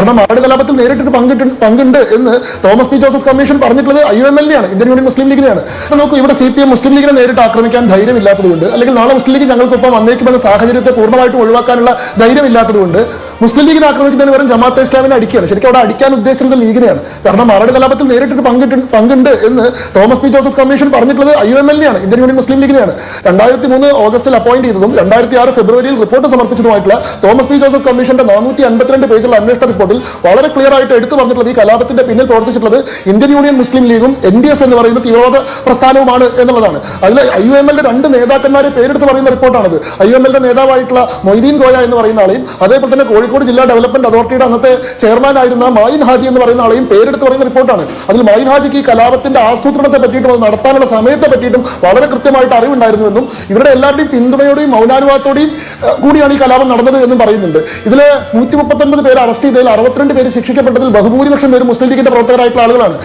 കാരണം ആട് കലാപത്തിൽ നേരിട്ടിട്ട് പങ്കുണ്ട് എന്ന് തോമസ് പി ജോസഫ് കമ്മീഷൻ പറഞ്ഞിട്ടുള്ളത് IUML ആണ്, ഇന്ത്യൻ യൂണിയൻ മുസ്ലിം ലീഗിനെയാണ്. നോക്കൂ, ഇവിടെ CPM മുസ്ലിം ലീഗിനെ നേരിട്ട് ആക്രമിക്കാൻ ധൈര്യമില്ലാത്തതുകൊണ്ട്, അല്ലെങ്കിൽ നാളെ മുസ്ലിം ലീഗ് ഞങ്ങൾക്കൊപ്പം വന്നേക്കുമെന്ന സാഹചര്യത്തെ പൂർണ്ണമായിട്ടും ഒഴിവാക്കാനുള്ള ധൈര്യമില്ലാത്തതുകൊണ്ട് മുസ്ലിം ലീഗിനെ ആക്രമിക്കുന്നതിന് പകരം ജമാഅത്തെ ഇസ്ലാമിനെ അടിക്കുകയാണ്. ശരിക്കും അവിടെ അടിക്കാൻ ഉദ്ദേശിച്ചത് ലീഗിനെയാണ്. കാരണം ആട് കലാപത്തിൽ നേരിട്ടിട്ട് പങ്കുണ്ട് എന്ന് തോമസ് പി ജോസഫ് കമ്മീഷൻ പറഞ്ഞിട്ടുള്ളത് IUML ആണ്, ഇന്ത്യൻ യൂണിയൻ മുസ്ലിം ലീഗിനെയാണ്. 2003 ഓഗസ്റ്റിൽ അപ്പോയിന്റ് ചെയ്തതും 2006 ഫെബ്രുവരിയിൽ റിപ്പോർട്ട് സമർപ്പിച്ചതുമായിട്ടുള്ള തോമസ് പി ജോസഫ് കമ്മീഷന്റെ 452 പേജുള്ള അന്വേഷണ റിപ്പോർട്ടിൽ വളരെ ക്ലിയർ ആയിട്ട് എടുത്തു പറഞ്ഞിട്ടുള്ളത് ഈ കലാപത്തിന്റെ പിന്നിൽ പ്രവർത്തിച്ചിട്ടുള്ളത് ഇന്ത്യൻ യൂണിയൻ മുസ്ലിം ലീഗും NDF എന്ന് പറയുന്ന തീവ്രവാദ പ്രസ്ഥാനവുമാണ് എന്നുള്ളതാണ്. അതിൽ IUML 2 നേതാക്കന്മാരെ പേരെടുത്ത് പറയുന്ന റിപ്പോർട്ടാണിത്. IUML നേതാവായിട്ടുള്ള മൊയ്തീൻ കോയ എന്ന് പറയുന്ന ആളെയും അതേപോലെ തന്നെ കോഴിക്കോട് ജില്ലാ ഡെവലപ്മെന്റ് അതോറിറ്റിയുടെ അന്നത്തെ ചെയർമാൻ ആയിരുന്ന മായിൻ ഹാജി എന്ന് പറയുന്ന ആളെയും പേരെടുത്ത് പറയുന്ന റിപ്പോർട്ടാണ്. അതിൽ മായിൻ ഹാജിക്ക് ഈ കലാപത്തിന്റെ ആസൂത്രണത്തെ പറ്റിയിട്ടും അത് നടത്താനുള്ള സമയത്തെ പറ്റിയിട്ടും വളരെ കൃത്യമായിട്ട് അറിവുണ്ടായിരുന്നുവെന്നും ഇവരുടെ എല്ലാവരുടെയും പിന്തുണയോടെയും മൗനാനുവാദത്തോടെയും കൂടിയാണ് ഈ കലാപം നടന്നത് എന്നും പറയുന്നുണ്ട്. ഇതിൽ 139 പേര് അറസ്റ്റ് ചെയ്തതിൽ 62 പേര് ശിക്ഷിക്കപ്പെട്ടതിൽ ബഹുഭൂരിപക്ഷം പേര് മുസ്ലിം ലീഗിന്റെ പ്രവർത്തകരായിട്ടുള്ള ആളുകളാണ്.